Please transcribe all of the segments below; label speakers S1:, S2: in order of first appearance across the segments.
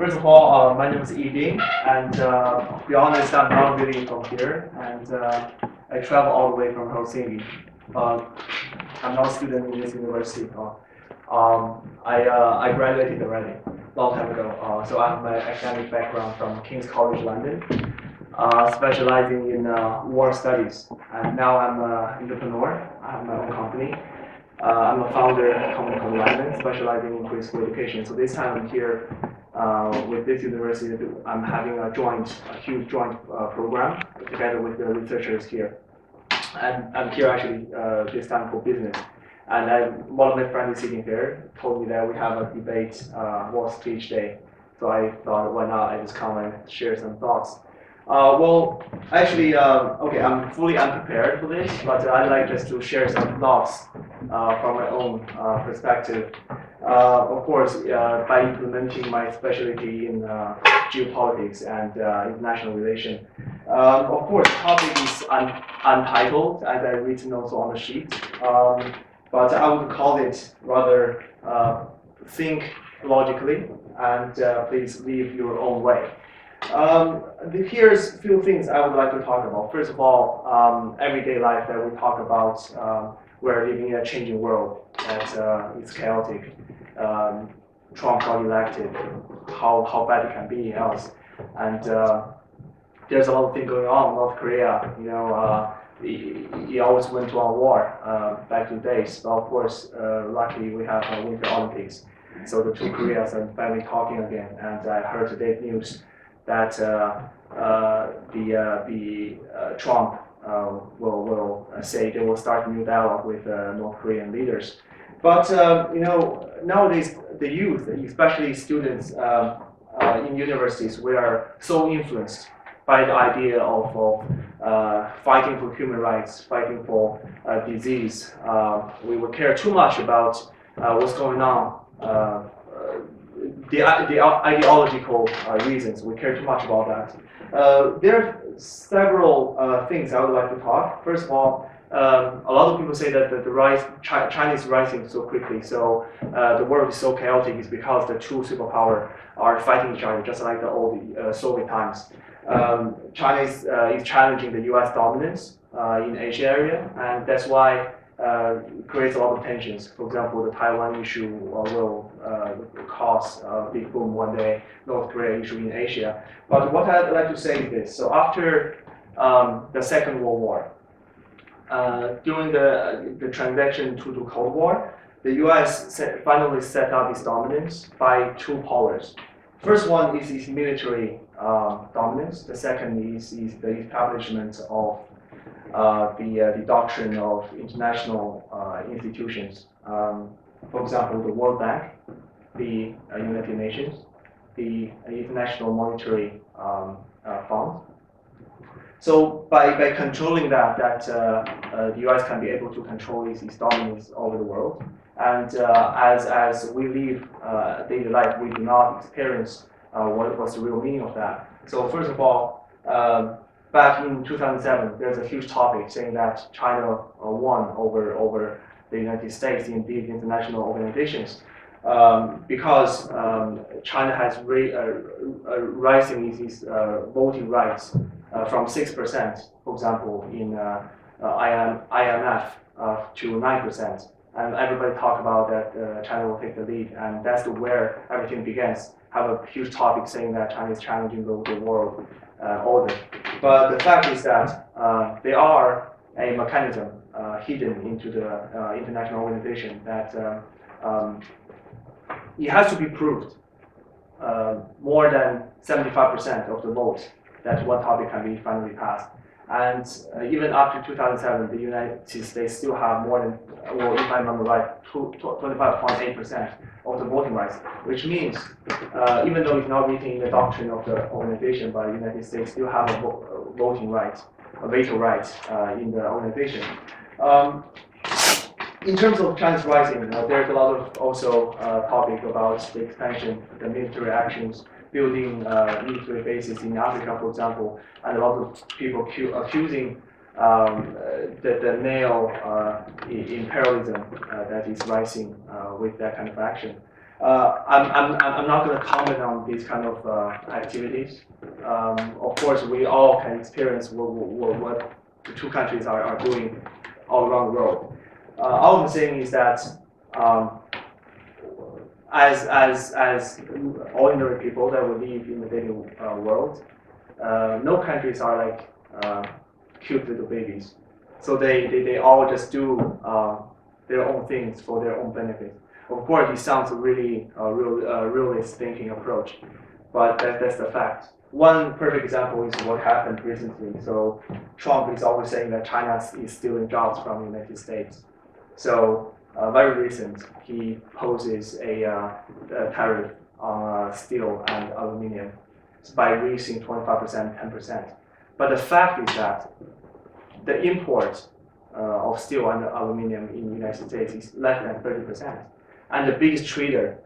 S1: First of all, my name is Ding, and to be honest, I'm not really from here, and I travel all the way from Helsinki. Uh, I'm not a student in this university. I graduated already, long time ago. So I have my academic background from King's College London, specializing in war studies. And now I'm an entrepreneur. I have my own company. I'm a founder of a company called London, specializing in preschool education. So this time I'm here with this university. I'm having a huge joint program together with the researchers here. And I'm here actually this time for business. And one of my friends is sitting here, told me that we have a debate, World Speech Day. So I thought, why not? I just come and share some thoughts. Well, actually, okay, I'm fully unprepared for this, but I'd like just to share some thoughts from my own perspective. Of course, by implementing my specialty in geopolitics and international relations. Of course, the topic is untitled, as I written also on the sheet. But I would call it rather think logically and please live your own way. Here's a few things I would like to talk about. First of all, everyday life that we talk about, we're living in a changing world that is chaotic. Trump got elected, how bad it can be else. And there's a lot of things going on in North Korea. He always went to a war back in the days. But of course, luckily we have Winter Olympics. So the two Koreas are finally talking again. And I heard today's news that Trump will say they will start a new dialogue with North Korean leaders. But nowadays the youth, especially students in universities, we are so influenced by the idea of fighting for human rights, fighting for disease. We would care too much about what's going on. The ideological reasons, we care too much about that. There are several things I would like to talk. First of all, a lot of people say that China is rising so quickly, so the world is so chaotic is because the two superpowers are fighting each other, just like the old Soviet times. China is challenging the U.S. dominance in Asia area, and that's why it creates a lot of tensions. For example, the Taiwan issue will cause a big boom one day, North Korea issue in Asia. But what I'd like to say is this. So after the Second World War, during the transition to the Cold War, the U.S. finally set up its dominance by two powers. First one is its military dominance. The second is the establishment of the doctrine of international institutions. For example, the World Bank, the United Nations, the International Monetary Fund. So by controlling that the U.S. can be able to control its dominance over the world. And as we live daily life, we do not experience what was the real meaning of that. So first of all, back in 2007, there's a huge topic saying that China won over the United States in these international organizations because China has rising its voting rights from 6%, for example, in IMF to 9%. And everybody talk about that China will take the lead, and that's where everything begins. Have a huge topic saying that China is challenging the world order. But the fact is that there are a mechanism hidden into the international organization that it has to be proved more than 75% of the vote that one topic can be finally passed. And even after 2007, the United States still have more than, well, if I remember right, 25.8% of the voting rights, which means even though it's not written in the doctrine of the organization, but the United States still have a voting right, a veto right in the organization. In terms of China's rising, there's a lot of also topic about the expansion, the military actions, building military bases in Africa, for example, and a lot of people accusing the neo imperialism that is rising with that kind of action. I'm not going to comment on these kind of activities. Of course, we all can experience what the two countries are doing all around the world. All I'm saying is that as ordinary people that will live in the daily world, no countries are like cute little babies. So they all just do their own things for their own benefit. Of course, it sounds really realist thinking approach, but that's the fact. One perfect example is what happened recently. So Trump is always saying that China is stealing jobs from the United States. So very recent, he poses a tariff on steel and aluminum by raising 25%, 10%. But the fact is that the import of steel and aluminum in the United States is less than 30%. And the biggest trader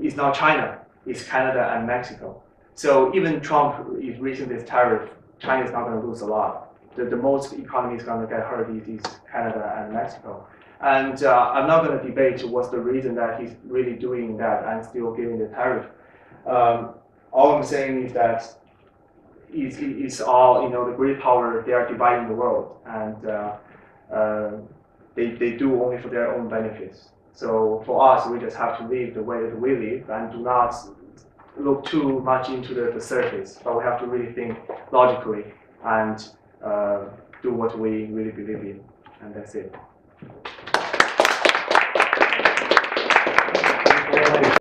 S1: is not China, it's Canada and Mexico. So even Trump is raising this tariff, China is not going to lose a lot. The most economy is going to get hurt is Canada and Mexico. And I'm not going to debate what's the reason that he's really doing that and still giving the tariff. All I'm saying is that it's all, the great power, they are dividing the world, and they do only for their own benefits. So for us, we just have to live the way that we live and do not look too much into the surface, but we have to really think logically and do what we really believe in, and that's it.